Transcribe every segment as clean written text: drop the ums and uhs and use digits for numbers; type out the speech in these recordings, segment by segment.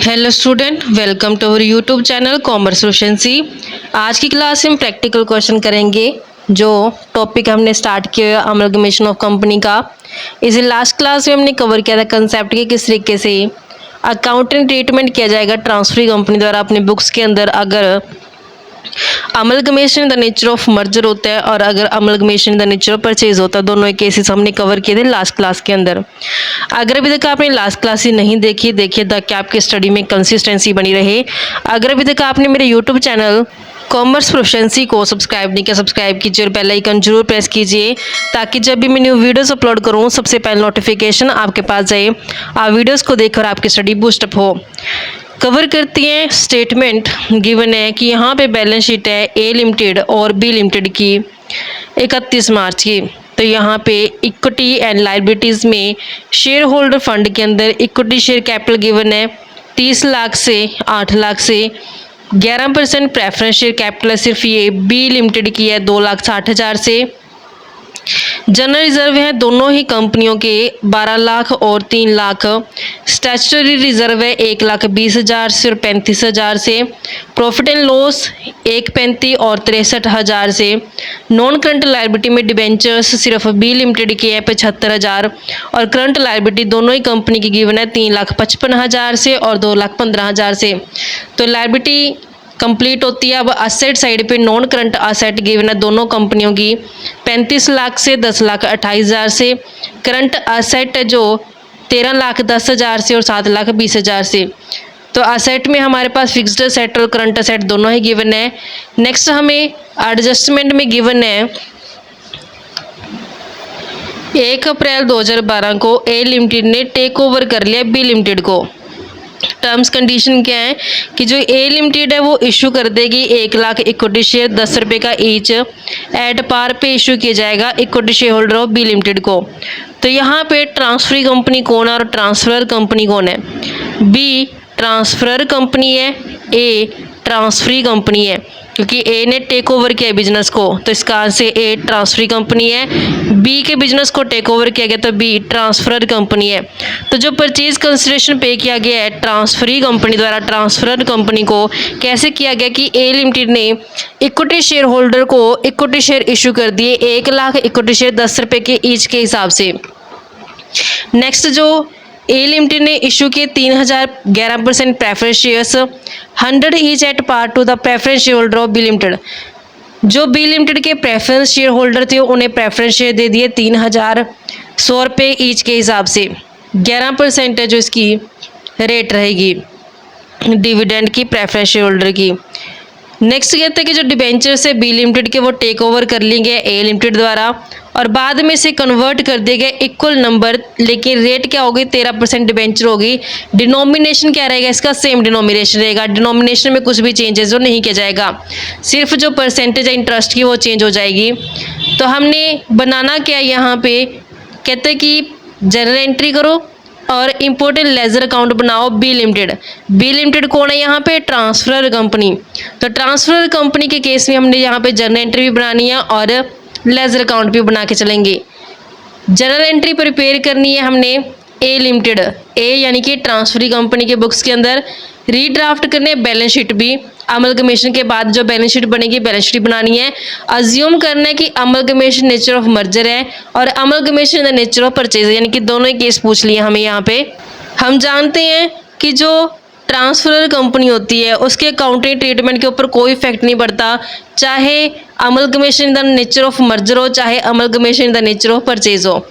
Hello student, welcome to our YouTube channel commerce proficiency. आज की class में हम प्रैक्टिकल क्वेश्चन करेंगे। जो टॉपिक हमने स्टार्ट किया अमलगमेशन ऑफ कंपनी का, इसे लास्ट क्लास में हमने कवर किया था कंसेप्ट के किस तरीके से अकाउंटिंग ट्रीटमेंट किया जाएगा ट्रांसफरी कंपनी द्वारा अपने बुक्स के अंदर अगर amalgamation the nature of merger होता है और अगर amalgamation the nature of purchase होता है। दोनों केसेस हमने कवर किए थे लास्ट क्लास के अंदर। अगर अभी तक आपने लास्ट क्लास ही नहीं देखी, देखिए ताकि आपकी स्टडी में कंसिस्टेंसी बनी रहे। अगर अभी तक आपने मेरे यूट्यूब चैनल कॉमर्स प्रोफिशिएंसी को सब्सक्राइब नहीं किया, सब्सक्राइब कीजिए और बेल आइकन जरूर प्रेस कीजिए ताकि जब भी मैं न्यू वीडियोस अपलोड करूं सबसे पहले नोटिफिकेशन आपके पास जाए, आप वीडियोस को देखकर आपकी स्टडी बूस्टअप हो। कवर करती हैं स्टेटमेंट गिवन है कि यहाँ पे बैलेंस शीट है ए लिमिटेड और बी लिमिटेड की 31 मार्च की। तो यहाँ पे इक्विटी एंड लायबिलिटीज़ में शेयर होल्डर फंड के अंदर इक्विटी शेयर कैपिटल गिवन है 30 लाख से 8 लाख से 11% प्रेफरेंस शेयर कैपिटल सिर्फ ये बी लिमिटेड की है 2,60,000 से। जनरल रिजर्व है दोनों ही कंपनियों के 12 लाख और 3 लाख। स्टैट्यूटरी रिजर्व है 1,20,000 से और 35,000 से। प्रॉफिट एंड लॉस 1,35,000 और 63,000 से। नॉन करंट लायबिलिटी में डिबेंचर्स सिर्फ बी लिमिटेड की है 75,000 और करंट लायबिलिटी दोनों ही कंपनी की गिवन है 3,55,000 से और 2,15,000 से। तो लायबिलिटी कंप्लीट होती है। अब असेट साइड पे नॉन करंट असेट गिवन है दोनों कंपनियों की 35 लाख से 10,28,000 से। करंट असेट जो 13,10,000 से और 7,20,000 से। तो असेट में हमारे पास फिक्स्ड असेट और करंट असेट दोनों ही गिवन है। नेक्स्ट हमें एडजस्टमेंट में गिवन है 1 अप्रैल 2012 को ए लिमिटेड ने टेक ओवर कर लिया बी लिमिटेड को। टर्म्स कंडीशन क्या है कि जो ए लिमिटेड है वो इशू कर देगी 1 लाख इक्विटी शेयर 10 रुपये का ईच एट पार पे इशू किया जाएगा equity share holder of B limited को। तो यहाँ पे ट्रांसफरी कंपनी कौन है और ट्रांसफर कंपनी कौन है? बी ट्रांसफर कंपनी है, ए ट्रांसफरी कंपनी है क्योंकि ए ने टेक ओवर किया बिजनेस को, तो इसका आंसर ए ट्रांसफरी कंपनी है। बी के बिजनेस को टेक ओवर किया गया तो बी ट्रांसफर कंपनी है। तो जो परचेज कंसिडरेशन पे किया गया है ट्रांसफरी कंपनी द्वारा ट्रांसफर कंपनी को कैसे किया गया कि ए लिमिटेड ने इक्विटी शेयर होल्डर को इक्विटी शेयर इशू कर दिए 1 लाख इक्विटी शेयर 10 रुपये के ईच के हिसाब से। नेक्स्ट जो ए लिमिटेड ने इशू किए 3,011% preference shares 100 each at par to the preference share holder of B limited. जो बी लिमिटेड के प्रेफरेंस शेयर होल्डर थे उन्हें प्रेफरेंस शेयर दे दिए 3,100 रुपये ईच के हिसाब से। 11% है जो इसकी रेट रहेगी डिविडेंड की प्रेफरेंस शेयर होल्डर की। नेक्स्ट कहते हैं कि जो डिबेंचर्स है बी लिमिटेड के वो टेक ओवर कर लेंगे ए लिमिटेड द्वारा और बाद में से कन्वर्ट कर दिए गए इक्वल नंबर, लेकिन रेट क्या होगी 13% डिबेंचर होगी। डिनोमिनेशन क्या रहेगा इसका? सेम डिनोमिनेशन रहेगा। डिनोमिनेशन में कुछ भी चेंजेस जो नहीं किया जाएगा, सिर्फ जो परसेंटेज है इंटरेस्ट की वो चेंज हो जाएगी। तो हमने बनाना क्या यहाँ पे कहते हैं कि जनरल एंट्री करो और इम्पोर्टेंट लेजर अकाउंट बनाओ बी लिमिटेड। बी लिमिटेड कौन है यहाँ पे? Transfer company. तो ट्रांसफर कंपनी के केस में हमने यहाँ पे जनरल एंट्री भी बनानी है और लेजर अकाउंट भी बना के चलेंगे। जनरल एंट्री प्रिपेयर करनी है हमने ए लिमिटेड, ए यानी कि ट्रांसफरी कंपनी के बुक्स के अंदर रीड्राफ्ट करने बैलेंस शीट भी। अमलगमेशन के बाद जो बैलेंस शीट बनेगी बैलेंस शीट बनानी है। अज्यूम करना है कि अमलगमेशन नेचर ऑफ मर्जर है और amalgamation the nature of purchase, यानी कि दोनों ही केस पूछ लिए हमें यहाँ पे। हम जानते हैं कि जो ट्रांसफर कंपनी होती है उसके अकाउंटिंग ट्रीटमेंट के ऊपर कोई इफेक्ट नहीं पड़ता, चाहे amalgamation the nature of merger हो चाहे amalgamation the nature of purchase हो।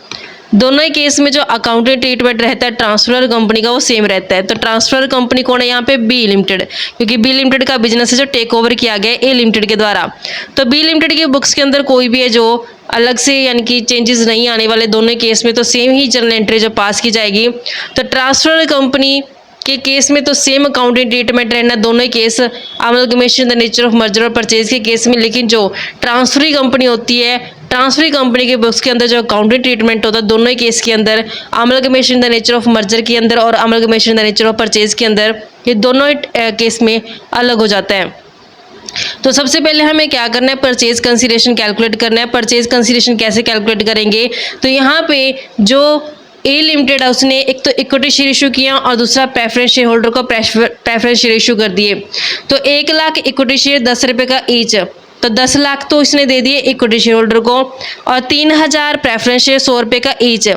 दोनों ही केस में जो अकाउंटिंग ट्रीटमेंट रहता है ट्रांसफर कंपनी का वो सेम रहता है। तो ट्रांसफर कंपनी कौन है यहाँ पे? बी लिमिटेड, क्योंकि बी लिमिटेड का बिजनेस है जो टेक ओवर किया गया है ए लिमिटेड के द्वारा। तो बी लिमिटेड के बुक्स के अंदर कोई भी है जो अलग से यानी कि चेंजेस नहीं आने वाले दोनों केस में, तो सेम ही जनरल एंट्री जो पास की जाएगी। तो ट्रांसफर कंपनी के केस में तो सेम अकाउंटिंग ट्रीटमेंट रहना दोनों ही case amalgamation the nature of merger और परचेज के केस में। लेकिन जो ट्रांसफरी कंपनी होती है ट्रांसफरी कंपनी के बुक्स के अंदर जो अकाउंटिंग ट्रीटमेंट होता है दोनों ही केस के अंदर amalgamation the nature of merger के अंदर और amalgamation the nature of purchase के अंदर ये दोनों केस में अलग हो जाता है। तो सबसे पहले हमें क्या करना है? परचेज कंसीडरेशन कैलकुलेट करना है। परचेज कंसीडरेशन कैसे कैलकुलेट करेंगे? तो यहाँ पे जो ए लिमिटेड है उसने एक तो इक्विटी शेयर इशू किया और दूसरा प्रेफरेंस शेयर होल्डर को प्रेफरेंस शेयर इशू कर दिए। तो 1 लाख इक्विटी शेयर 10 रुपये का ईच, तो 10 लाख तो इसने दे दिए इक्विटी शेयर होल्डर को, और 3000 प्रेफरेंस शेयर 100 रुपये का ईच,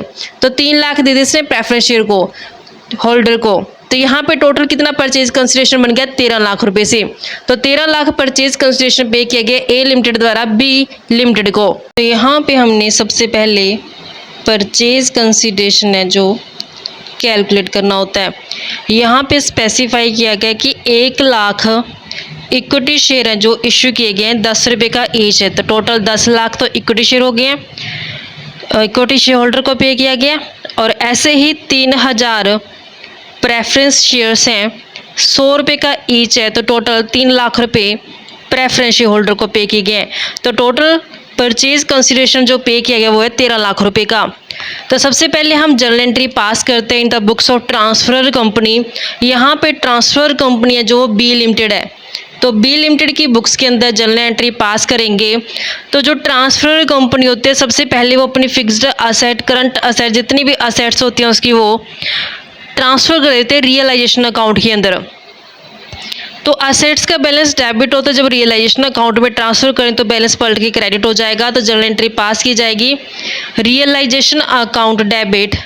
तो 3 लाख दे दिए इसने प्रेफरेंस शेयर को होल्डर को। तो यहाँ पे टोटल कितना परचेज कंसिडरेशन बन गया 13 लाख रुपए से। तो 13 लाख परचेज कंसिडरेशन पे किया गया ए लिमिटेड द्वारा बी लिमिटेड को। तो यहाँ पे हमने सबसे पहले परचेज कंसिडरेशन है जो कैलकुलेट करना होता है। यहाँ पे स्पेसिफाई किया गया कि 1 लाख इक्विटी शेयर है जो इश्यू किए गए हैं 10 रुपये का ईच है। तो टोटल 10 लाख तो इक्विटी शेयर हो गए हैं, इक्विटी शेयर होल्डर को पे किया गया, और ऐसे ही 3000 प्रेफरेंस शेयर्स हैं 100 रुपये का ईच है। तो टोटल 3 लाख रुपए प्रेफरेंस शेयर होल्डर को पे किए गए हैं। तो टोटल परचेज कंसिडरेशन जो पे किया गया वो है 13 लाख रुपए का। तो सबसे पहले हम जर्नल एंट्री पास करते हैं in the books of transfer company. यहाँ पे ट्रांसफर कंपनी है जो बी लिमिटेड है, तो बी लिमिटेड की बुक्स के अंदर जर्नल एंट्री पास करेंगे। तो जो ट्रांसफर कंपनी होती है सबसे पहले वो अपनी फिक्स्ड असेट, करंट असेट, जितनी भी असेट्स होती हैं उसकी वो ट्रांसफ़र कर देते हैं रियलाइजेशन अकाउंट के अंदर। तो असेट्स का बैलेंस डेबिट होता है, जब रियलाइजेशन अकाउंट में ट्रांसफ़र करें तो बैलेंस पलट के क्रेडिट हो जाएगा। तो जर्नल एंट्री पास की जाएगी रियलाइजेशन अकाउंट डेबिट।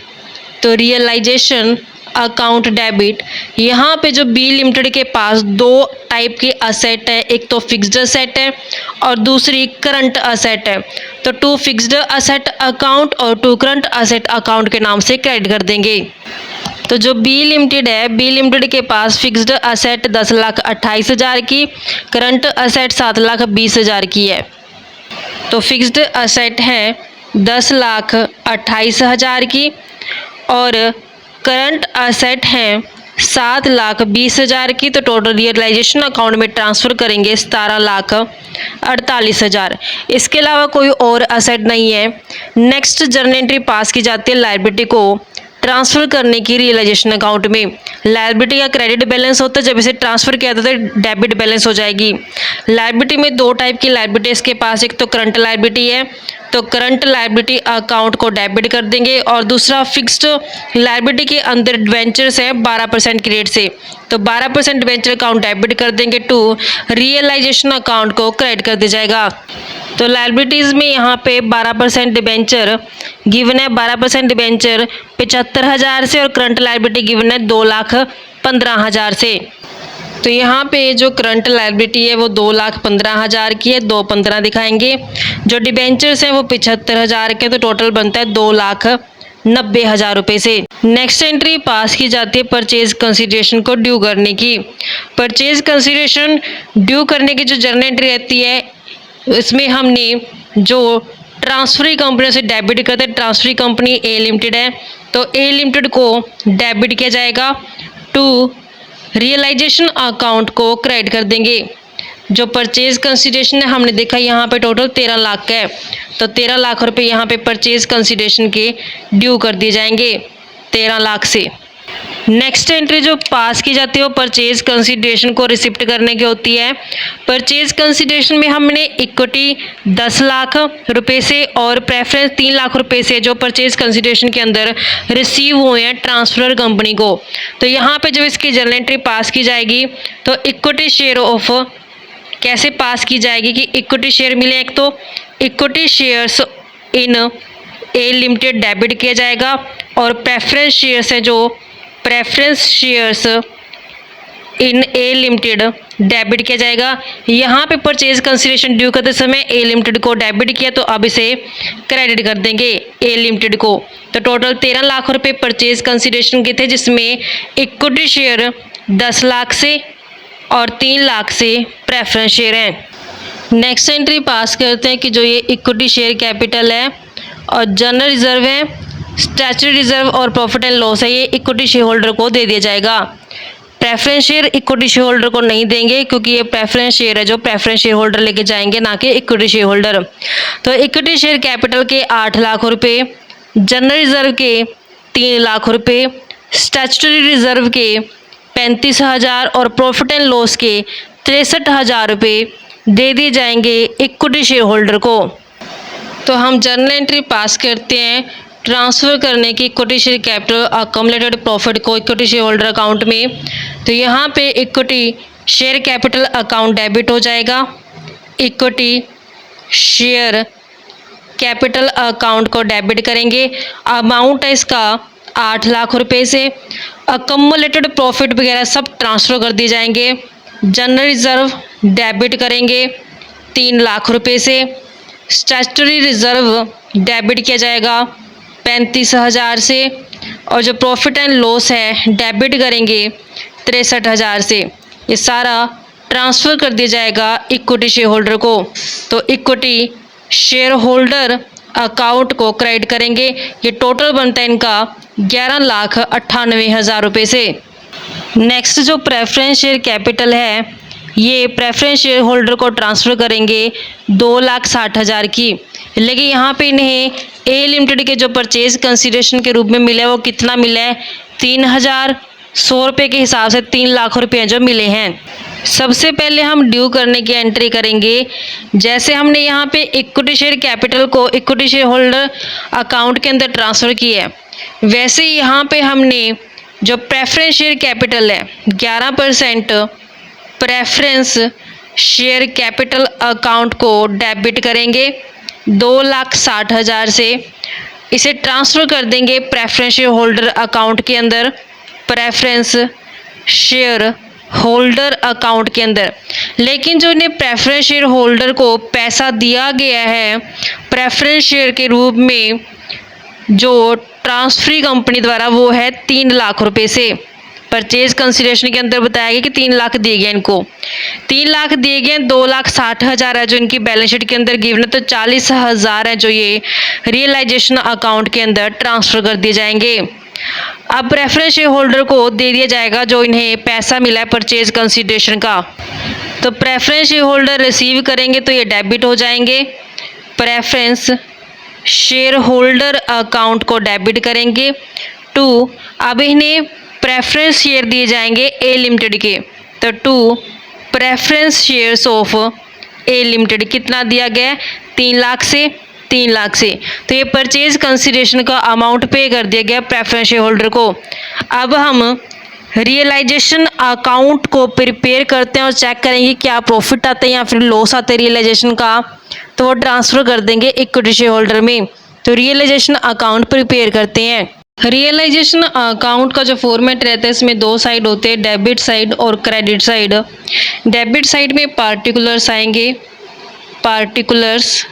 तो रियलाइजेशन अकाउंट डेबिट, यहाँ पे जो बी लिमिटेड के पास 2 टाइप के असेट है, एक तो फिक्स्ड असेट है और दूसरी करंट असेट है। तो 2 फिक्स्ड असेट अकाउंट और 2 करंट असेट अकाउंट के नाम से क्रेडिट कर देंगे। तो जो बी लिमिटेड है, बी लिमिटेड के पास फिक्स्ड असेट 10,28,000 की, करंट असेट 7,20,000 की है। तो फिक्स्ड असेट है 10,28,000 की और करंट असेट हैं 7,20,000 की। तो टोटल रियलाइजेशन अकाउंट में ट्रांसफ़र करेंगे 17,48,000। इसके अलावा कोई और असेट नहीं है। नेक्स्ट जर्नल एंट्री पास की जाती है लायबिलिटी को ट्रांसफ़र करने की रियलाइजेशन अकाउंट में। लायबिलिटी का क्रेडिट बैलेंस होता है, जब इसे ट्रांसफ़र किया जाता है डेबिट बैलेंस हो जाएगी। लायबिलिटी में 2 टाइप की लायबिलिटी इसके पास, एक तो करंट लायबिलिटी है, तो करंट लायबिलिटी अकाउंट को डेबिट कर देंगे, और दूसरा फिक्स्ड लायबिलिटी के अंदर डिवेंचर्स है 12% की रेट से, तो 12% डिवेंचर अकाउंट डेबिट कर देंगे टू रियलाइजेशन अकाउंट को क्रेडिट कर दिया जाएगा। तो लायबिलिटीज़ में यहाँ पे 12% डिबेंचर गिवन है, 12% डिबेंचर 75,000 से, और करंट लायबिलिटी गिवन है 2,15,000 से। तो यहाँ पे जो करंट लायबिलिटी है वो 2,15,000 की है, 2,15 दिखाएंगे। जो डिबेंचर्स हैं वो 75,000 के, तो टोटल बनता है 2,90,000 रुपये से। नेक्स्ट एंट्री पास की जाती है परचेज कंसिडरेशन को ड्यू करने की। परचेज कंसिडरेशन ड्यू करने की जो जर्नल एंट्री रहती है इसमें हमने जो ट्रांसफरी कंपनी से डेबिट करते हैं, ट्रांसफरी कंपनी ए लिमिटेड है, तो ए लिमिटेड को डेबिट किया जाएगा टू रियलाइजेशन अकाउंट को क्रेडिट कर देंगे। जो परचेज कंसिडरेशन है हमने देखा यहाँ पे टोटल 13 लाख का है, तो 13 लाख रुपए यहाँ पे परचेज कंसिडरेशन के ड्यू कर दिए जाएंगे 13 लाख से। नेक्स्ट एंट्री जो पास की जाती है वो परचेज कंसिडरेशन को रिसिप्ट करने की होती है। परचेज कंसिडरेशन में हमने इक्विटी 10 लाख रुपए से और प्रेफरेंस 3 लाख रुपए से जो परचेज कंसिडरेशन के अंदर रिसीव हुए हैं ट्रांसफर कंपनी को। तो यहाँ पे जब इसकी जर्नल एंट्री पास की जाएगी तो इक्विटी शेयर ऑफ कैसे पास की जाएगी कि इक्विटी शेयर मिले, एक तो equity shares in A limited debit किया जाएगा, और प्रेफरेंस शेयर्स है जो preference shares in A limited debit किया जाएगा। यहाँ पे परचेज कंसिडरेशन ड्यू करते समय ए लिमिटेड को डेबिट किया, तो अब इसे क्रेडिट कर देंगे ए लिमिटेड को। तो टोटल 13 लाख रुपए परचेज कंसिडरेशन के थे, जिसमें इक्विटी शेयर 10 लाख से और 3 लाख से प्रेफरेंस शेयर हैं। नेक्स्ट एंट्री पास करते हैं कि जो ये इक्विटी शेयर कैपिटल है और जनरल रिजर्व है, स्टैच्यूटरी रिजर्व और प्रॉफिट एंड लॉस है, ये इक्विटी शेयर होल्डर को दे दिया जाएगा। Preference share equity share holder को नहीं देंगे, क्योंकि ये प्रेफरेंस शेयर है जो प्रेफरेंस शेयर होल्डर लेके जाएंगे, ना कि इक्विटी शेयर होल्डर। तो इक्विटी शेयर कैपिटल के 8 लाख रुपए, जनरल रिजर्व के 3 लाख रुपए, स्टैच्यूटरी रिजर्व के 35,000 और प्रॉफिट एंड लॉस के 63,000 रुपये दे दिए जाएंगे इक्विटी शेयर होल्डर को। तो हम जर्नल एंट्री पास करते हैं ट्रांसफ़र करने की equity share capital accumulated profit को इक्विटी शेयर होल्डर अकाउंट में, तो यहाँ पे equity share capital account debit हो जाएगा। इक्विटी शेयर कैपिटल अकाउंट को डेबिट करेंगे। अमाउंट है इसका 8 लाख रुपए से। अक्यूमुलेटेड प्रॉफिट वगैरह सब ट्रांसफ़र कर दिए जाएंगे। जनरल रिजर्व डेबिट करेंगे 3 लाख रुपए से। स्टैट्यूटरी रिजर्व डेबिट किया जाएगा 35,000 से। और जो प्रॉफिट एंड लॉस है डेबिट करेंगे 63,000 से। ये सारा ट्रांसफ़र कर दिया जाएगा इक्विटी शेयर होल्डर को। तो इक्विटी शेयर होल्डर अकाउंट को क्रेडिट करेंगे। ये टोटल बनता है इनका 11,98,000 रुपये से। नेक्स्ट जो प्रेफरेंस शेयर कैपिटल है, ये प्रेफरेंस शेयर होल्डर को ट्रांसफ़र करेंगे 2,60,000 की। लेकिन यहाँ पे इन्हें ए लिमिटेड के जो परचेज कंसीडरेशन के रूप में मिला है वो कितना मिला है, 3,100 रुपये के हिसाब से 3 लाख रुपये जो मिले हैं। सबसे पहले हम ड्यू करने की एंट्री करेंगे। जैसे हमने यहाँ पे इक्विटी शेयर कैपिटल को इक्विटी शेयर होल्डर अकाउंट के अंदर ट्रांसफ़र किया है, वैसे ही यहाँ पे हमने जो प्रेफरेंस शेयर कैपिटल है 11% प्रेफरेंस शेयर कैपिटल अकाउंट को डेबिट करेंगे 2,60,000 से। इसे ट्रांसफ़र कर देंगे प्रेफरेंस शेयर होल्डर अकाउंट के अंदर, प्रेफरेंस शेयर होल्डर अकाउंट के अंदर। लेकिन जो इन्हें प्रेफरेंस शेयर होल्डर को पैसा दिया गया है प्रेफरेंस शेयर के रूप में जो ट्रांसफरी कंपनी द्वारा, वो है 3 लाख रुपए से। परचेज कंसीडरेशन के अंदर बताया गया कि 3 लाख दिए गए इनको, 3 लाख दिए गए, 2,60,000 है जो इनकी बैलेंस शीट के अंदर गिवन है, तो 40,000 है जो ये रियलाइजेशन अकाउंट के अंदर ट्रांसफ़र कर दिए जाएंगे। अब प्रेफरेंस शेयर होल्डर को दे दिया जाएगा जो इन्हें पैसा मिला है परचेज कंसीडरेशन का। तो प्रेफरेंस शेयर होल्डर रिसीव करेंगे तो ये डेबिट हो जाएंगे। प्रेफरेंस शेयर होल्डर अकाउंट को डेबिट करेंगे टू, अब इन्हें प्रेफरेंस शेयर दिए जाएंगे ए लिमिटेड के, तो to preference shares of A limited कितना दिया गया, 3 लाख से 3 लाख से। तो ये परचेज कंसीडरेशन का अमाउंट पे कर दिया गया प्रेफरेंस शेयर होल्डर को। अब हम रियलाइजेशन अकाउंट को प्रिपेयर करते हैं और चेक करेंगे क्या प्रॉफिट आता है या फिर लॉस आता है रियलाइजेशन का, तो वो ट्रांसफ़र कर देंगे इक्विटी शेयर होल्डर में। तो रियलाइजेशन अकाउंट प्रिपेयर करते हैं। रियलाइजेशन अकाउंट का जो फॉर्मेट रहता है इसमें 2 साइड होते हैं, डेबिट साइड और क्रेडिट साइड। डेबिट साइड में पार्टिकुलर्स आएंगे, पार्टिकुलर्स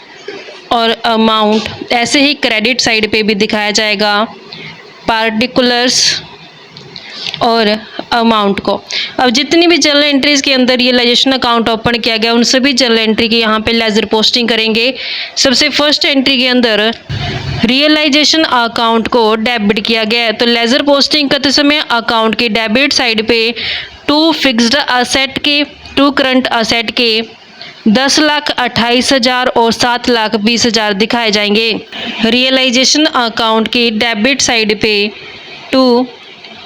और अमाउंट। ऐसे ही क्रेडिट साइड पे भी दिखाया जाएगा पार्टिकुलर्स और अमाउंट को। अब जितनी भी जर्नल एंट्रीज़ के अंदर रियलाइजेशन अकाउंट ओपन किया गया उन सभी जर्नल एंट्री की यहाँ पे लेजर पोस्टिंग करेंगे। सबसे फर्स्ट एंट्री के अंदर रियलाइजेशन अकाउंट को डेबिट किया गया है, तो लेजर पोस्टिंग करते समय अकाउंट के डेबिट साइड पे 2 फिक्स्ड असेट के, 2 करंट असेट के 10,28,000 और 7,20,000 दिखाए जाएंगे। रियलाइजेशन अकाउंट के डेबिट साइड पे 2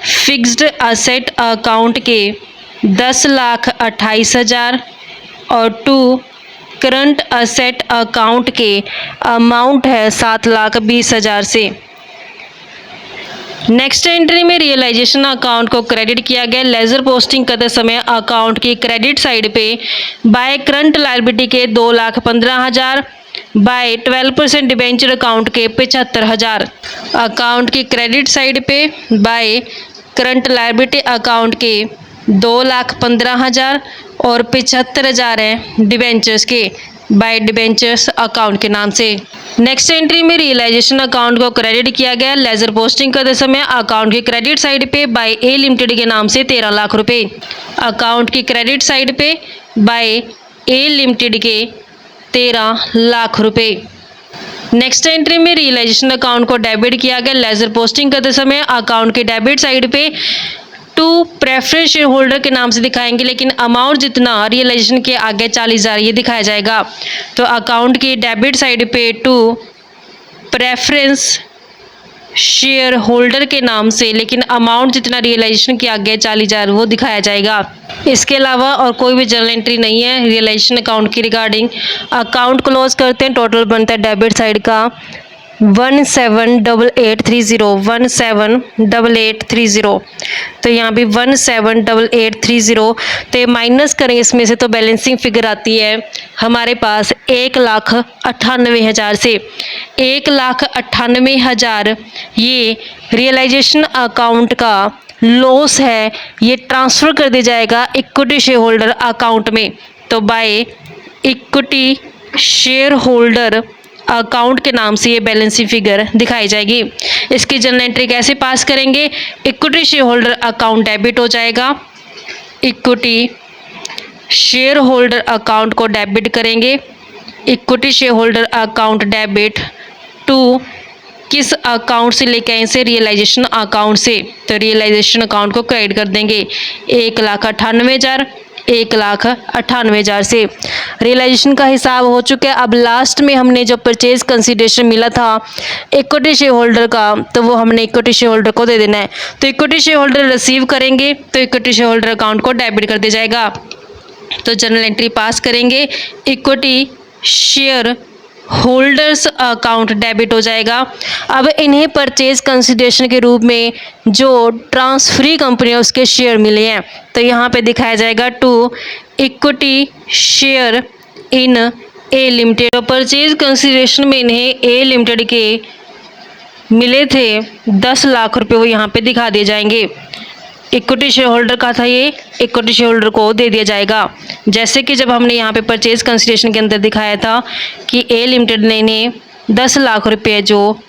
फिक्स्ड असेट अकाउंट के 10,28,000 और 2 करंट असेट अकाउंट के अमाउंट है 7,20,000 से। नेक्स्ट एंट्री में रियलाइजेशन अकाउंट को क्रेडिट किया गया। लेजर पोस्टिंग करते समय अकाउंट की क्रेडिट साइड पे बाय करंट लायबिलिटी के 2,15,000, बाय 12% डिबेंचर अकाउंट के 75,000। अकाउंट की क्रेडिट साइड पे बाय करंट लायबिलिटी अकाउंट के 2,15,000 और 75,000 हैं डिबेंचर्स के, बाय डिबेंचर्स अकाउंट के नाम से। नेक्स्ट एंट्री में रियलाइजेशन अकाउंट को क्रेडिट किया गया। लेजर पोस्टिंग करते समय अकाउंट की क्रेडिट साइड पे बाय ए लिमिटेड के नाम से 13 लाख रुपए। अकाउंट की क्रेडिट साइड पे बाय ए लिमिटेड के 13 लाख रुपए। नेक्स्ट एंट्री में रियलाइजेशन अकाउंट को डेबिट किया गया। लेजर पोस्टिंग करते समय अकाउंट के डेबिट साइड पे 2 प्रेफरेंस शेयर होल्डर के नाम से दिखाएंगे, लेकिन अमाउंट जितना रियलाइजेशन के आगे 40,000 ये दिखाया जाएगा। तो अकाउंट की डेबिट साइड पे 2 प्रेफरेंस शेयर होल्डर के नाम से, लेकिन अमाउंट जितना रियलाइजेशन के आगे 40,000 वो दिखाया जाएगा। इसके अलावा और कोई भी जर्नल एंट्री नहीं है रियलाइजेशन अकाउंट की रिगार्डिंग। अकाउंट क्लोज करते हैं, टोटल बनता है डेबिट साइड का 178830 तो यहाँ भी 178830 तो माइनस करें इसमें से तो बैलेंसिंग फिगर आती है हमारे पास 1,98,000 से। 1,98,000 ये रियलाइजेशन अकाउंट का लॉस है, ये ट्रांसफ़र कर दिया जाएगा इक्विटी शेयर होल्डर अकाउंट में। तो by equity share holder account के नाम से ये बैलेंसिंग फिगर दिखाई जाएगी। इसकी जर्नल एंट्री कैसे पास करेंगे? Equity share holder account debit हो जाएगा, इक्विटी शेयर होल्डर अकाउंट को डेबिट करेंगे। Equity share holder account debit to किस अकाउंट से लेके आए से? रियलाइजेशन अकाउंट से। तो रियलाइजेशन अकाउंट को क्रेडिट कर देंगे 1,98,000, 1,98,000 से। रियलाइजेशन का हिसाब हो चुका है। अब लास्ट में हमने जो परचेज कंसीडरेशन मिला था इक्विटी शेयर होल्डर का, तो वो हमने इक्विटी शेयर होल्डर को दे देना है। तो इक्विटी शेयर होल्डर रिसीव करेंगे तो इक्विटी शेयर होल्डर अकाउंट को डेबिट कर दिया जाएगा। तो जर्नल एंट्री पास करेंगे, equity share holders account debit हो जाएगा। अब इन्हें परचेज कंसिडरेशन के रूप में जो ट्रांसफरी कंपनी है उसके शेयर मिले हैं, तो यहाँ पे दिखाया जाएगा to equity share in A limited. तो परचेज कंसिडरेशन में इन्हें ए लिमिटेड के मिले थे 10 लाख रुपए, वो यहाँ पे दिखा दिए जाएंगे। इक्विटी शेयर होल्डर का था, ये इक्विटी शेयर होल्डर को दे दिया जाएगा। जैसे कि जब हमने यहाँ पे परचेज कंसिडरेशन के अंदर दिखाया था कि ए लिमिटेड ने इन्हें 10 लाख रुपए जो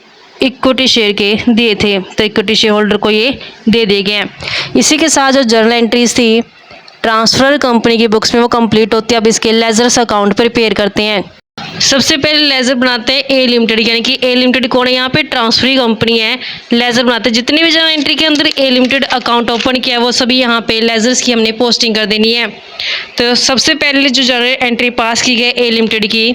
इक्विटी शेयर के दिए थे, तो इक्विटी शेयर होल्डर को ये दे दिए गए हैं। इसी के साथ जो जर्नल एंट्रीज थी ट्रांसफर कंपनी की बुक्स में वो कंप्लीट होती है। अब इसके लेजर्स अकाउंट प्रिपेयर करते हैं। सबसे पहले लेजर बनाते हैं ए लिमिटेड, यानी कि ए लिमिटेड कौन है? यहाँ पे ट्रांसफरी कंपनी है। लेजर बनाते हैं, जितनी भी जर्नल एंट्री के अंदर ए लिमिटेड अकाउंट ओपन किया है वो सभी यहाँ पे लेजर्स की हमने पोस्टिंग कर देनी है। तो सबसे पहले जो जर्नल एंट्री पास की गई ए लिमिटेड की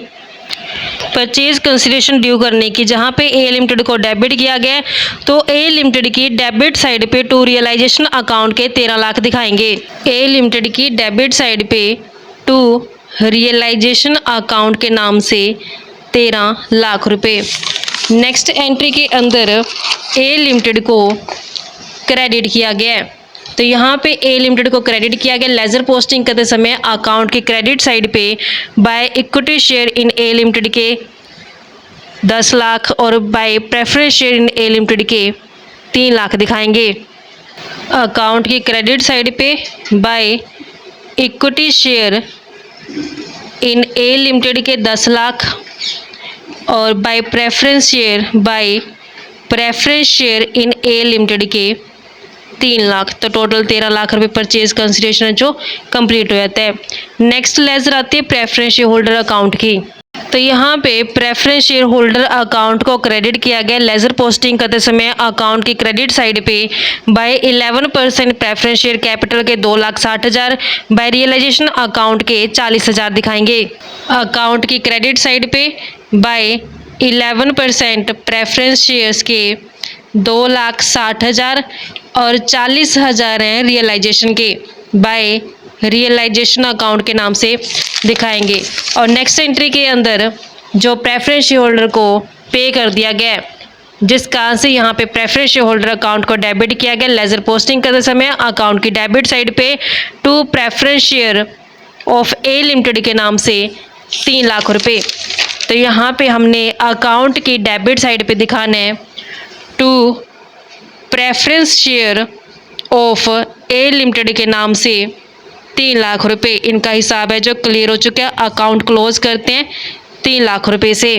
परचेज कंसिडरेशन ड्यू करने की, जहाँ पे ए लिमिटेड को डेबिट किया गया है, तो ए लिमिटेड की डेबिट साइड पे टू रियलाइजेशन अकाउंट के 13 लाख दिखाएंगे। ए लिमिटेड की डेबिट साइड पे टू रियलाइजेशन अकाउंट के नाम से 13 लाख रुपए। नेक्स्ट एंट्री के अंदर ए लिमिटेड को क्रेडिट किया गया है, तो यहाँ पे ए लिमिटेड को क्रेडिट किया गया लेजर पोस्टिंग करते समय अकाउंट की क्रेडिट साइड पे by equity share in A limited के 10 लाख और bye preference share in A limited के 3 लाख दिखाएंगे। अकाउंट की क्रेडिट साइड पे by equity share in A limited के 10 लाख और bye preference share in A limited के 3 लाख, तो टोटल 13 लाख रुपए परचेज कंसिडरेशन जो कंप्लीट हो जाता है। नेक्स्ट लेजर आती है प्रेफरेंस शेयर होल्डर अकाउंट की, तो यहाँ पे प्रेफरेंस शेयर होल्डर अकाउंट को क्रेडिट किया गया लेजर पोस्टिंग करते समय अकाउंट की क्रेडिट साइड पे बाय 11% प्रेफरेंस शेयर कैपिटल के 2,60,000 बाय रियलाइजेशन अकाउंट के 40,000 दिखाएंगे। अकाउंट की क्रेडिट साइड पे बाय 11% प्रेफरेंस शेयर्स के 2,60,000 और 40,000 हैं रियलाइजेशन के बाय रियलाइजेशन अकाउंट के नाम से दिखाएंगे। और नेक्स्ट एंट्री के अंदर जो प्रेफरेंस शेयर होल्डर को पे कर दिया गया, जिस कारण से यहाँ पे प्रेफरेंस शेयर होल्डर अकाउंट को डेबिट किया गया लेजर पोस्टिंग करते समय अकाउंट की डेबिट साइड पे to preference share of A limited के नाम से 3 लाख रुपए। तो यहाँ पे हमने अकाउंट की डेबिट साइड पे दिखाना है to preference share of A limited के नाम से 3 लाख रुपए। इनका हिसाब है जो क्लियर हो चुका है। अकाउंट क्लोज करते हैं 3 लाख रुपए से।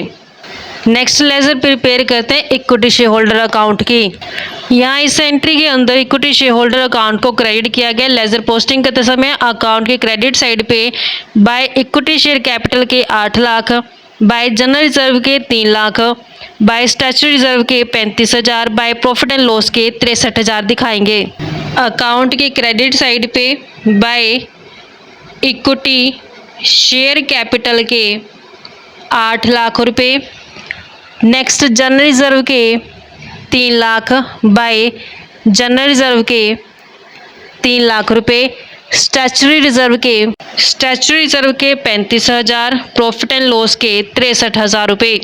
नेक्स्ट लेजर प्रिपेयर करते हैं इक्विटी शेयर होल्डर अकाउंट की। यहाँ इस एंट्री के अंदर इक्विटी शेयर होल्डर अकाउंट को क्रेडिट किया गया लेजर पोस्टिंग करते समय अकाउंट की क्रेडिट साइड पे बाय इक्विटी शेयर कैपिटल के 8 लाख, बाय जनरल रिजर्व के 3 लाख, बाय स्टैच्यूटरी रिजर्व के 35,000, बाय प्रॉफिट एंड लॉस के 63,000 दिखाएंगे। अकाउंट की क्रेडिट साइड पे बाय इक्विटी शेयर कैपिटल के 8 लाख रुपए, नेक्स्ट जनरल रिजर्व के 3 लाख बाय जनरल रिजर्व के 3 लाख रुपए, स्टैचुटरी रिजर्व के 35,000, प्रॉफिट एंड लॉस के 63,000 रुपये।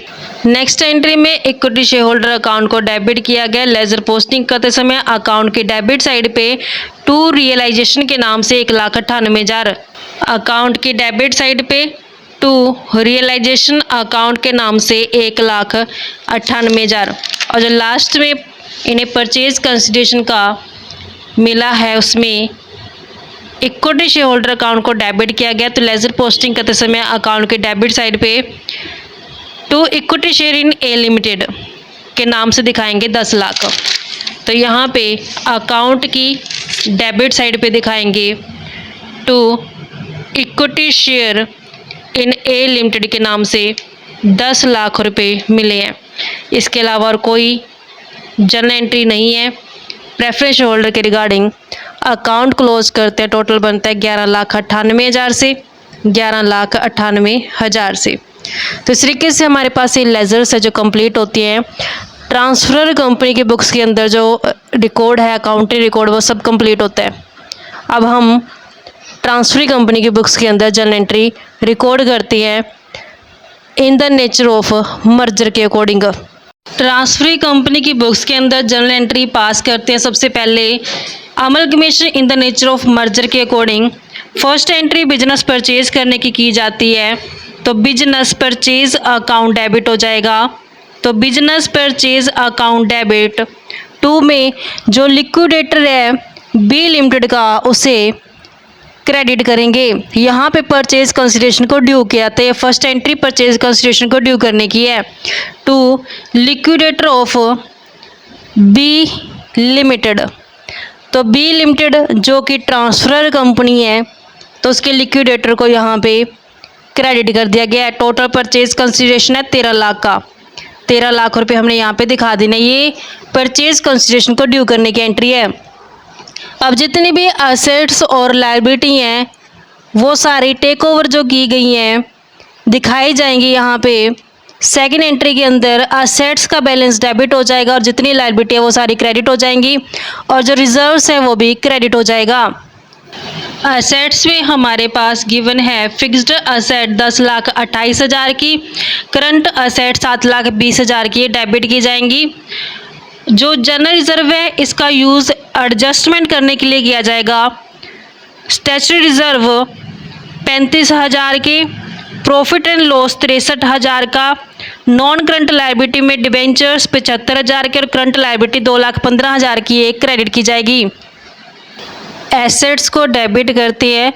नेक्स्ट एंट्री में इक्विटी शेयर होल्डर अकाउंट को डेबिट किया गया। लेजर पोस्टिंग करते समय अकाउंट की डेबिट साइड पे टू रियलाइजेशन के नाम से 1,98,000, अकाउंट की डेबिट साइड पे टू रियलाइजेशन अकाउंट के नाम से 1,98,000, और जो लास्ट में इन्हें परचेज कंसिडरेशन का मिला है उसमें इक्विटी शेयर होल्डर अकाउंट को डेबिट किया गया। तो लेजर पोस्टिंग करते समय अकाउंट के डेबिट साइड पे to equity share in A limited के नाम से दिखाएंगे 10 लाख। तो यहाँ पे अकाउंट की डेबिट साइड पे दिखाएंगे to equity share in A limited के नाम से 10 लाख रुपए मिले हैं। इसके अलावा और कोई जर्नल एंट्री नहीं है। प्रेफरेंस शेयर होल्डर के रिगार्डिंग अकाउंट क्लोज करते हैं, टोटल बनता है 11,98,000 से 11,98,000 से। तो इस तरीके से हमारे पास ये लेजर्स है जो कंप्लीट होती हैं। ट्रांसफर कंपनी की बुक्स के अंदर जो रिकॉर्ड है, अकाउंटिंग रिकॉर्ड, वो सब कंप्लीट होता है। अब हम ट्रांसफर कंपनी की बुक्स के अंदर जर्नल एंट्री रिकॉर्ड करती हैं in the nature of merger के अकॉर्डिंग। ट्रांसफर कंपनी की बुक्स के अंदर जर्नल एंट्री पास करते हैं। सबसे पहले amalgamation in the nature of merger के according first entry business purchase करने की जाती है, तो बिजनेस परचेज अकाउंट डेबिट हो जाएगा। तो बिजनेस परचेज अकाउंट डेबिट। 2 में जो लिक्विडेटर है बी लिमिटेड का, उसे क्रेडिट करेंगे। यहाँ पे परचेज कंसिडरेशन को ड्यू किया, तो ये फर्स्ट एंट्री परचेज कंसिडरेशन को ड्यू करने की है। 2 लिक्विडेटर ऑफ बी लिमिटेड। तो बी लिमिटेड जो कि ट्रांसफर कंपनी है, तो उसके लिक्विडेटर को यहाँ पे क्रेडिट कर दिया गया है। टोटल परचेज कंसिडरेशन है 13 लाख का। 13 लाख रुपए हमने यहाँ पे दिखा देना। ये परचेज कंसिडरेशन को ड्यू करने की एंट्री है। अब जितनी भी असेट्स और लायबिलिटी हैं वो सारी टेक ओवर जो की गई हैं दिखाई जाएंगी। यहाँ पे सेकंड एंट्री के अंदर असेट्स का बैलेंस डेबिट हो जाएगा और जितनी लायबिलिटी है वो सारी क्रेडिट हो जाएंगी, और जो रिजर्व्स हैं वो भी क्रेडिट हो जाएगा। असेट्स में हमारे पास गिवन है फिक्स्ड असेट 10,28,000 की, करंट असेट 7,20,000 की डेबिट की जाएंगी। जो जनरल रिजर्व है इसका यूज़ एडजस्टमेंट करने के लिए किया जाएगा। स्टैट्यूटरी रिजर्व 35,000 के, प्रॉफिट एंड लॉस 63,000 का, नॉन करंट लायबिलिटी में डिबेंचर्स 75,000 के और करंट लायबिलिटी 2,15,000 की एक क्रेडिट की जाएगी। एसेट्स को डेबिट करते हैं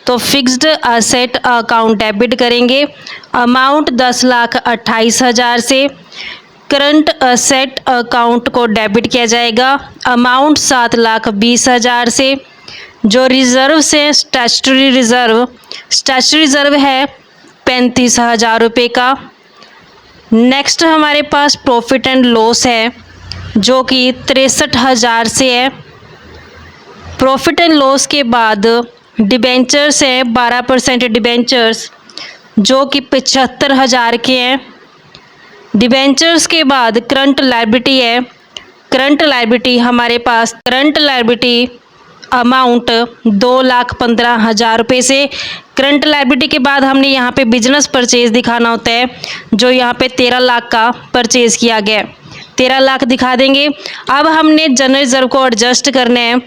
तो फिक्स्ड असेट अकाउंट डेबिट करेंगे, अमाउंट 10,28,000 से। करंट असेट अकाउंट को डेबिट किया जाएगा, अमाउंट 7,20,000 से। जो रिजर्व से स्टैट्यूटरी रिजर्व है 35,000 रुपये का। नेक्स्ट हमारे पास प्रॉफिट एंड लॉस है जो कि 63,000 से है। प्रॉफिट एंड लॉस के बाद डिबेंचर्स है 12% डिबेंचर्स जो कि 75,000 के हैं। डिबेंचर्स के बाद करंट लायबिलिटी है। करंट लायबिलिटी हमारे पास करंट लायबिलिटी अमाउंट 2,15,000 रुपये से। करंट लायबिलिटी के बाद हमने यहाँ पे बिजनेस परचेज दिखाना होता है, जो यहाँ पे 13 लाख का परचेज किया गया है। 13 लाख दिखा देंगे। अब हमने जनरल रिजर्व को एडजस्ट करना है।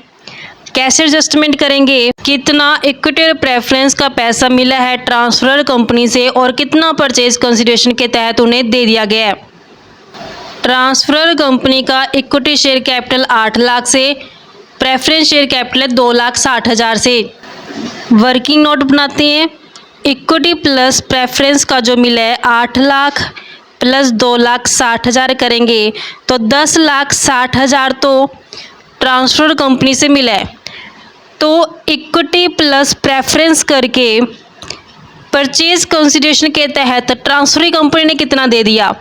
कैसे एडजस्टमेंट करेंगे? कितना इक्विटी और प्रेफरेंस का पैसा मिला है ट्रांसफर कंपनी से और कितना परचेज कंसिडरेशन के तहत उन्हें दे दिया गया है। ट्रांसफर कंपनी का इक्विटी शेयर कैपिटल 8 लाख से, प्रेफरेंस शेयर कैपिटल 2,60,000 से। वर्किंग नोट बनाते हैं। इक्विटी प्लस प्रेफरेंस का जो मिला है 8 लाख प्लस 2,60,000 करेंगे तो 10,60,000 तो ट्रांसफर कंपनी से मिला है। तो इक्विटी प्लस प्रेफरेंस करके परचेज कंसिडरेशन के तहत ट्रांसफर कंपनी ने कितना दे दिया।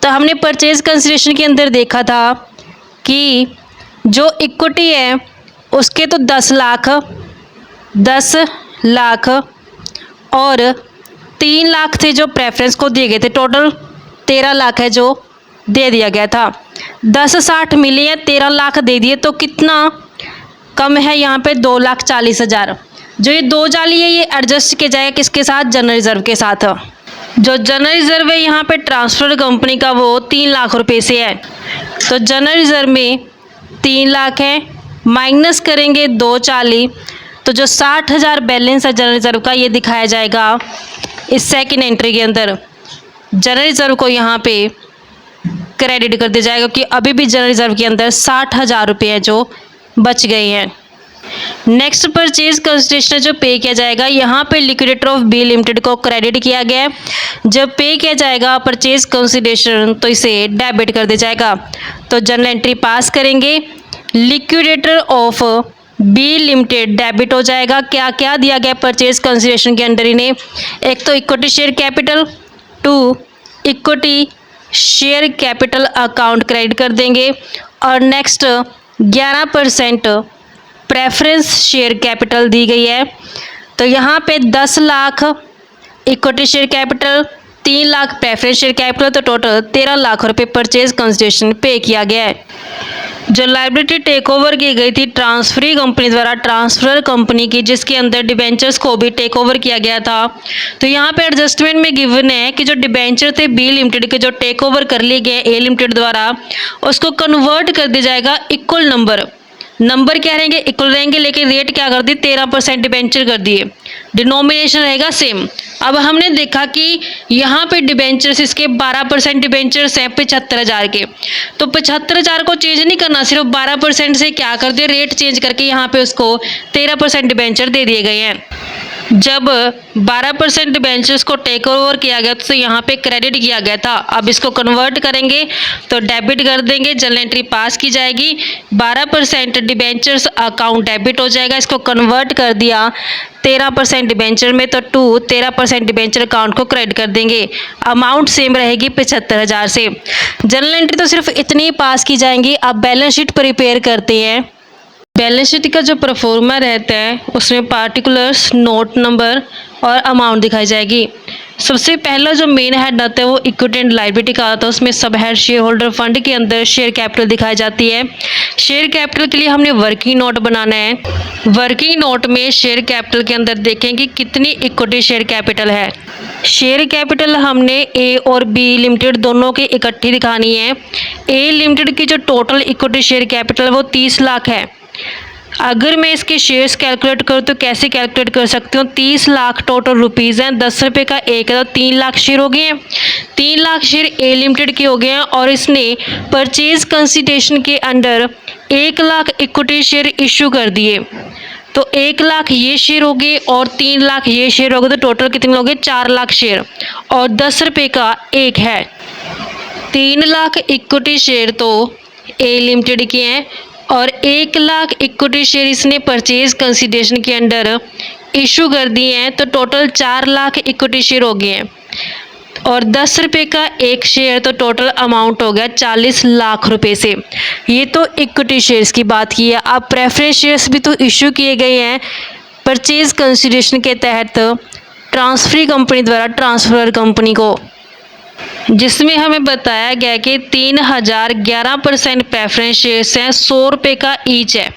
तो हमने परचेज कंसिडरेशन के अंदर देखा था कि जो इक्विटी है उसके तो 10 लाख और 3 लाख थे जो प्रेफरेंस को दिए गए थे। टोटल 13 लाख है जो दे दिया गया था। 10,60 मिली है, 13 लाख दे दिए तो कितना कम है यहाँ पे 2,40,000। जो ये 2 जाली है ये एडजस्ट किया जाएगा किसके साथ, जनरल रिजर्व के साथ। जो जनरल रिजर्व है यहाँ पे ट्रांसफर कंपनी का वो 3 लाख रुपए से है। तो जनरल रिजर्व में 3 लाख है, माइनस करेंगे 2 चाली, तो जो 60,000 बैलेंस है जनरल रिजर्व का ये दिखाया जाएगा इस सेकंड एंट्री के अंदर। जनरल रिजर्व को यहाँ पे क्रेडिट कर दिया जाएगा कि अभी भी जनरल रिजर्व के अंदर 60,000 रुपये हैं जो बच गए हैं। नेक्स्ट परचेज कंसिडरेशन जो पे किया जाएगा, यहाँ पे लिक्विडेटर ऑफ बी लिमिटेड को क्रेडिट किया गया है। जब पे किया जाएगा परचेज कंसिडरेशन तो इसे डेबिट कर दिया जाएगा। तो जनरल एंट्री पास करेंगे, liquidator of B limited debit हो जाएगा। क्या क्या दिया गया परचेज कंसिडरेशन के अंदर इन्हें, एक तो equity share capital, 2 equity share capital account credit कर देंगे, और नेक्स्ट 11% प्रेफरेंस शेयर कैपिटल दी गई है। तो यहाँ पे 10 lakh equity share capital, 3 lakh preference share capital, तो टोटल 13 लाख रुपए परचेज कंसिडरेशन पे किया गया है। जो लायबिलिटी टेक ओवर की गई थी ट्रांसफरी कंपनी द्वारा ट्रांसफर कंपनी की, जिसके अंदर डिबेंचर्स को भी टेक ओवर किया गया था, तो यहाँ पे एडजस्टमेंट में गिवन है कि जो डिबेंचर थे बी लिमिटेड के जो टेक ओवर कर लिए गए ए लिमिटेड द्वारा, उसको कन्वर्ट कर दिया जाएगा इक्वल नंबर क्या रहेंगे, इक्वल रहेंगे, लेकिन रेट क्या कर दी, 13% डिबेंचर कर दिए, डिनोमिनेशन रहेगा सेम। अब हमने देखा कि यहाँ पे डिबेंचर्स इसके 12% डिबेंचर्स हैं 75,000 के, तो 75,000 को चेंज नहीं करना, सिर्फ 12% से क्या कर दिया, रेट चेंज करके यहाँ पे उसको 13% डिबेंचर दे दिए गए हैं। जब 12% डिबेंचर्स को टेक ओवर किया गया तो यहाँ पे क्रेडिट किया गया था, अब इसको कन्वर्ट करेंगे तो डेबिट कर देंगे, जनरल एंट्री पास की जाएगी, 12% डिबेंचर्स अकाउंट डेबिट हो जाएगा, इसको कन्वर्ट कर दिया 13% डिबेंचर में, तो 13% डिबेंचर अकाउंट को क्रेडिट कर देंगे, अमाउंट सेम रहेगी 75,000 से। जनरल एंट्री तो सिर्फ इतनी पास की जाएंगी। अब बैलेंस शीट प्रिपेयर करते हैं। बैलेंस शीट का जो परफॉर्मा रहता है उसमें पार्टिकुलर्स, नोट नंबर और अमाउंट दिखाई जाएगी। सबसे पहला जो मेन हेड आता है वो इक्विटी एंड लायबिलिटी का आता है, उसमें सब हेड शेयर होल्डर फंड के अंदर शेयर कैपिटल दिखाई जाती है। शेयर कैपिटल के लिए हमने वर्किंग नोट बनाना है। वर्किंग नोट में शेयर कैपिटल के अंदर देखें कि कितनी इक्विटी शेयर कैपिटल है। शेयर कैपिटल हमने ए और बी लिमिटेड दोनों की इकट्ठी दिखानी है। ए लिमिटेड की जो टोटल इक्विटी शेयर कैपिटल है वो 30 लाख है। अगर मैं इसके शेयर्स कैलकुलेट करूँ तो कैसे कैलकुलेट कर सकती हूँ, 30 लाख टोटल रुपीज़ हैं, 10 रुपये का एक है, तो 3 लाख शेयर हो गए हैं। 3 लाख शेयर ए लिमिटेड के हो गए हैं और इसने परचेज कंसिडरेशन के under 1 lakh equity share issue कर दिए, तो 1 लाख ये शेयर हो गए और 3 लाख ये शेयर हो गए, तो टोटल कितने हो गए, 4 लाख शेयर, और 10 रुपये का एक है। 3 लाख इक्विटी शेयर तो ए लिमिटेड के हैं और 1 लाख इक्विटी शेयर इसने परचेज कंसिडरेशन के अंडर इशू कर दिए हैं, तो टोटल 4 लाख इक्विटी शेयर हो गए हैं और 10 रुपये का एक शेयर, तो टोटल अमाउंट हो गया 40 लाख रुपए से। ये तो इक्विटी शेयर्स की बात की है। अब प्रेफरेंस शेयर्स भी तो इशू किए गए हैं परचेज कंसिडरेशन के तहत ट्रांसफरी कंपनी द्वारा ट्रांसफर कंपनी को, जिसमें हमें बताया गया कि 3,011% प्रेफरेंस शेयर्स हैं, 100 रुपये का ईच है।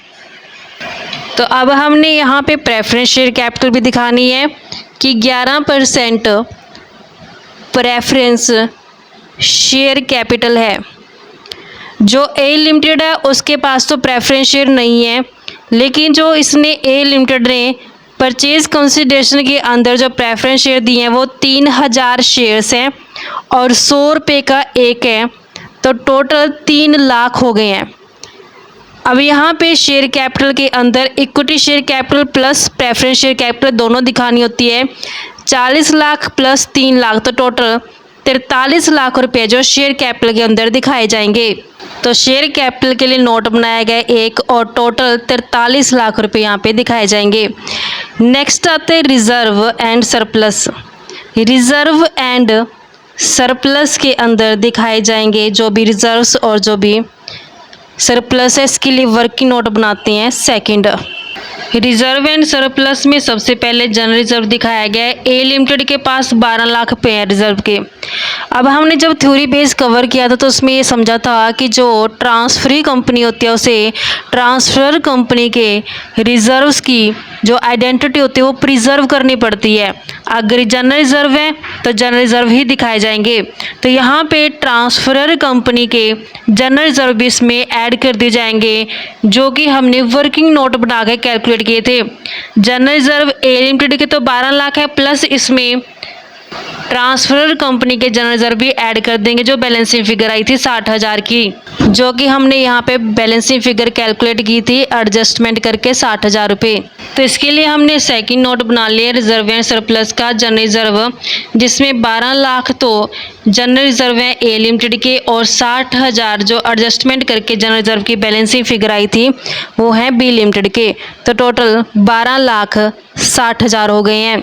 तो अब हमने यहाँ पे प्रेफरेंस शेयर कैपिटल भी दिखानी है कि 11% प्रेफरेंस शेयर कैपिटल है। जो ए लिमिटेड है उसके पास तो प्रेफरेंस शेयर नहीं है, लेकिन जो इसने ए लिमिटेड ने परचेज कंसिडरेशन के अंदर जो प्रेफरेंस शेयर दिए हैं वो 3,000 शेयर्स हैं और 100 रुपये का एक है, तो टोटल 3 लाख हो गए हैं। अब यहाँ पे शेयर कैपिटल के अंदर equity share capital plus preference share capital दोनों दिखानी होती है। 40 लाख प्लस 3 लाख, तो टोटल 43 लाख रुपये जो शेयर कैपिटल के अंदर दिखाए जाएंगे। तो शेयर कैपिटल के लिए नोट बनाया गया एक और टोटल 43 लाख रुपये यहाँ पे दिखाए जाएंगे। नेक्स्ट आते हैं reserve and surplus. Reserve and surplus के अंदर दिखाए जाएंगे जो भी रिजर्व्स और जो भी सरप्लस है, इसके लिए वर्किंग नोट बनाते हैं। सेकंड, रिजर्व एंड सरप्लस में सबसे पहले जनरल रिजर्व दिखाया गया है। ए लिमिटेड के पास 12 लाख रुपये हैं रिजर्व के। अब हमने जब थ्योरी बेस कवर किया था तो उसमें ये समझा था कि जो ट्रांसफरी कंपनी होती है उसे ट्रांसफर कंपनी के रिजर्व्स की जो आइडेंटिटी होती है वो प्रिजर्व करनी पड़ती है। अगर जनरल रिजर्व है तो जनरल रिजर्व ही दिखाए जाएंगे। तो यहाँ पे ट्रांसफरर कंपनी के जनरल रिजर्व भी इसमें ऐड कर दिए जाएंगे, जो कि हमने वर्किंग नोट बना के कैलकुलेट किए थे। जनरल रिजर्व ए लिमिटेड के तो 12 लाख है, प्लस इसमें ट्रांसफरर कंपनी के जनरल रिजर्व भी ऐड कर देंगे, जो बैलेंसिंग फिगर आई थी 60,000 की, जो कि हमने यहाँ पे बैलेंसिंग फिगर कैलकुलेट की थी एडजस्टमेंट करके 60,000 रुपये। तो इसके लिए हमने सेकंड नोट बना लिया रिजर्व एंड सरप्लस का जनरल रिजर्व, जिसमें 12 लाख तो जनरल रिजर्व है ए लिमिटेड के और 60,000 जो एडजस्टमेंट करके जनरल रिजर्व की बैलेंसिंग फिगर आई थी वो है बी लिमिटेड के। तो टोटल 12,60,000 हो गए हैं।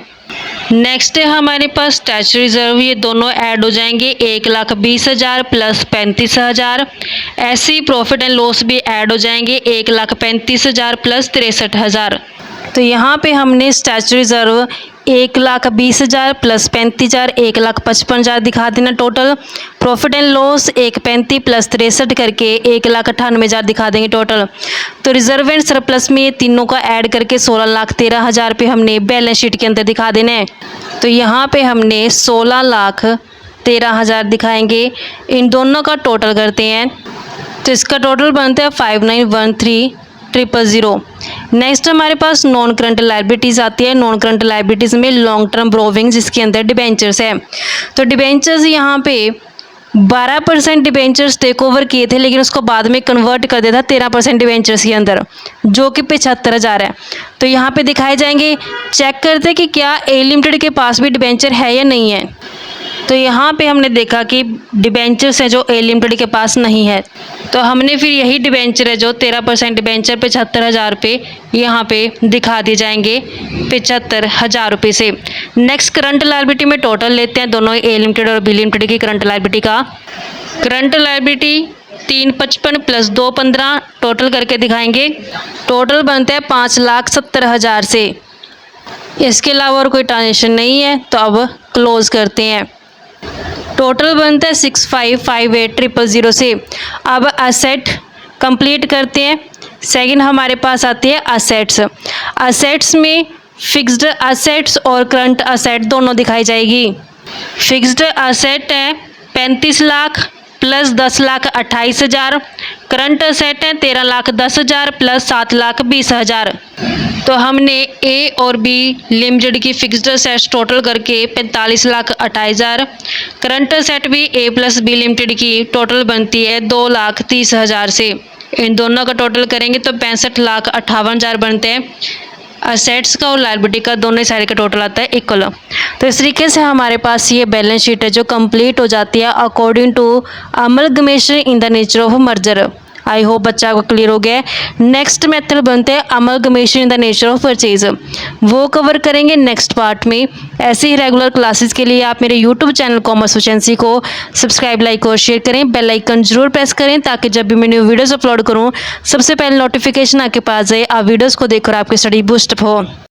नेक्स्ट है हमारे पास स्टैच्यूटरी रिजर्व, ये दोनों ऐड हो जाएंगे 1,20,000 प्लस 35,000। ऐसी प्रॉफिट एंड लॉस भी ऐड हो जाएंगे 1,35,000 प्लस 63,000। तो यहाँ पे हमने स्टैच्यूटरी रिजर्व 1,20,000 प्लस 35,000 1,55,000 दिखा देना total. Profit and loss 1,35 plus 63 करके 1,98,000 दिखा देंगे टोटल। तो रिजर्व एंड सरप्लस में ये तीनों का ऐड करके 16,13,000 पे हमने बैलेंस शीट के अंदर दिखा देना है। तो यहाँ पे हमने 16,13,000 दिखाएंगे। इन दोनों का टोटल करते हैं तो इसका टोटल बनता है 5913,000। नेक्स्ट हमारे पास नॉन करंट लायबिलिटीज़ आती है। नॉन करंट लायबिलिटीज़ में लॉन्ग टर्म ब्रोविंग, जिसके अंदर डिबेंचर्स है। तो डिबेंचर्स यहाँ पे 12% डिबेंचर्स टेक ओवर किए थे, लेकिन उसको बाद में कन्वर्ट कर दिया था 13% डिबेंचर्स के अंदर, जो कि 75,000 है। तो यहाँ पे दिखाए जाएंगे। चेक करते हैं कि क्या ए लिमिटेड के पास भी डिबेंचर है या नहीं है। तो यहाँ पे हमने देखा कि डिबेंचर्स है जो ए लिमिटेड के पास नहीं है, तो हमने फिर यही डिबेंचर है जो 13% डिबेंचर 75,000 पे यहाँ पे दिखा दिए जाएंगे 75,000 रुपये से। नेक्स्ट करंट लायबिलिटी में टोटल लेते हैं दोनों ए लिमिटेड और बी लिमिटेड की करंट लायबिलिटी का। करंट लायबिलिटी 355 प्लस 215 टोटल करके दिखाएंगे। टोटल बनता है 5,70,000 से। इसके अलावा और कोई ट्रांजेक्शन नहीं है, तो अब क्लोज करते हैं। टोटल बनता है 6558,000 से। अब असेट कंप्लीट करते हैं। सेकंड हमारे पास आती है असेट्स। असेट्स में फिक्स्ड असेट्स और करंट असेट दोनों दिखाई जाएगी। फिक्स्ड असेट है 35 लाख प्लस 10,28,000। करंट असेट है 13,10,000 प्लस 7,20,000। तो हमने ए और बी लिमिटेड की फिक्स्ड असेट्स टोटल करके 45,28,000। करंट असेट भी ए प्लस बी लिमिटेड की टोटल बनती है 2,30,000 से। इन दोनों का टोटल करेंगे तो 65,58,000 बनते हैं। असेट्स का और लायबिलिटी का दोनों साइड का टोटल आता है इक्वल। तो इस तरीके से हमारे पास ये बैलेंस शीट है जो कंप्लीट हो जाती है according to amalgamation in the nature of merger. I hope बच्चा को क्लियर हो गया है। नेक्स्ट मेथड बनते हैं amalgamation in the nature of purchase, वो कवर करेंगे नेक्स्ट पार्ट में। ऐसे ही रेगुलर क्लासेस के लिए आप मेरे यूट्यूब चैनल कॉमर्स एफिशिएंसी को सब्सक्राइब, लाइक और शेयर करें। बेल आइकन जरूर प्रेस करें ताकि जब भी मैं न्यू वीडियोस अपलोड करूं सबसे पहले नोटिफिकेशन आपके पास जाए, आप वीडियोस को देखकर आपकी स्टडी बूस्ट अप हो।